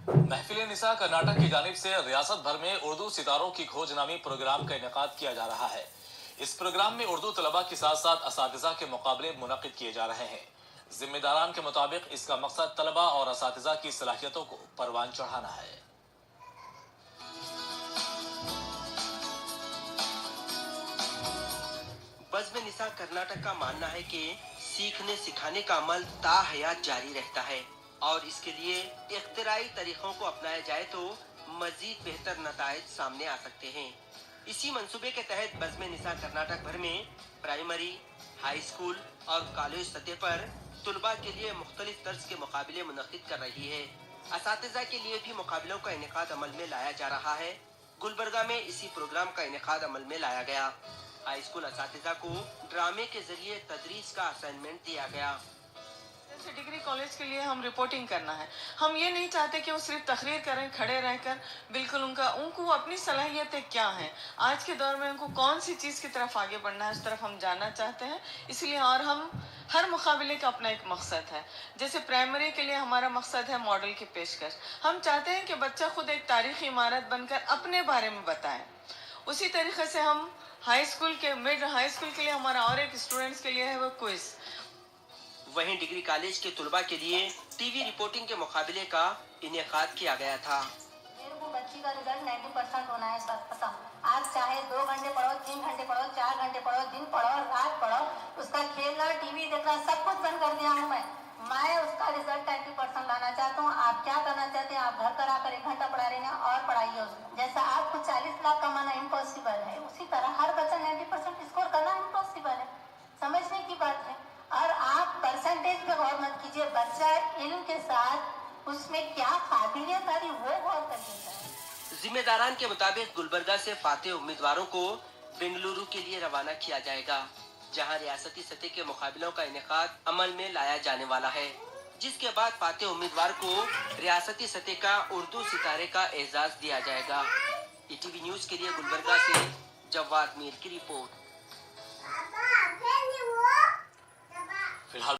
महफिल निसा कर्नाटक की जानिब से रियासत भर में उर्दू सितारों की खोज नामी प्रोग्राम का इनेकाद किया जा रहा है। इस प्रोग्राम में उर्दू तलबा के साथ साथ असातिज़ा के मुकाबले मुनक्किद किए जा रहे हैं। जिम्मेदारान के मुताबिक इसका मकसद तलबा और असातिज़ा की सलाहियतों को परवान चढ़ाना है। बज़्म निसा कर्नाटक का मानना है कि सीखने सिखाने का अमल ताहयात जारी रहता है और इसके लिए इख्तिराई तरीकों को अपनाया जाए तो मजीद बेहतर नताइज सामने आ सकते हैं। इसी मंसूबे के तहत बज़्म निसा कर्नाटक भर में प्राइमरी, हाई स्कूल और कॉलेज सतह पर तुलबा के लिए मुख्तलिफ तर्ज के मुकाबले मुनक्किद कर रही है। असातिज़ा के लिए भी मुकाबलों का इनेकाद अमल में लाया जा रहा है। गुलबर्गा में इसी प्रोग्राम का इनेकाद अमल में लाया गया। हाई स्कूल असातिज़ा को ड्रामे के जरिए तदरीस का असाइनमेंट दिया गया। जैसे डिग्री कॉलेज के लिए हम रिपोर्टिंग करना है, हम ये नहीं चाहते कि वो सिर्फ तकरीर करें खड़े रहकर, बिल्कुल उनको अपनी सलाहियतें क्या हैं, आज के दौर में उनको कौन सी चीज़ की तरफ आगे बढ़ना है, उस तरफ हम जानना चाहते हैं। इसलिए और हम हर मुकाबले का अपना एक मकसद है। जैसे प्राइमरी के लिए हमारा मकसद है मॉडल की पेशकश। हम चाहते हैं कि बच्चा खुद एक तारीखी इमारत बनकर अपने बारे में बताए। उसी तरीके से हम हाई स्कूल के मिड हाई स्कूल के लिए हमारा और एक स्टूडेंट्स के लिए है वो क्विज। वहीं डिग्री कॉलेज के तुलबा के लिए टीवी रिपोर्टिंग के मुकाबले का इनेकाद किया गया था। मेरे को बच्ची का रिजल्ट 90% होना है सर पसंद। आज चाहे 2 घंटे पढ़ो, 3 घंटे पढ़ो, 4 घंटे पढ़ो, दिन पढ़ो, रात पढ़ो, उसका खेलना, टीवी देखना सब कुछ बंद कर दिया हूँ मैं उसका रिजल्ट 90% लाना चाहता हूँ। आप क्या करना चाहते हैं? आप घर पर आकर 1 घंटा पढ़ा रहे हैं और पढ़ाइए उसको। जैसा आपको 40 लाख कमाना इम्पॉसिबल है, उसी तरह हर बच्चा 90% स्कोर करना इम्पॉसिबल है। समझने की बात है। और आप परसेंटेज पे गौर मत कीजिए, बच्चा इल्म के साथ उसमें क्या काबिलियत आ रही वो गौर करिएगा। जिम्मेदारान के मुताबिक गुलबर्गा से फाते उम्मीदवारों को बेंगलुरु के लिए रवाना किया जाएगा, जहां रियासती सतह के मुकाबलों का इनेकाद अमल में लाया जाने वाला है, जिसके बाद फाते उम्मीदवार को रियासती सतह का उर्दू सितारे का एजाज दिया जाएगा। ईटीवी न्यूज के लिए गुलबर्गा से जवाद मीर की रिपोर्ट। फिलहाल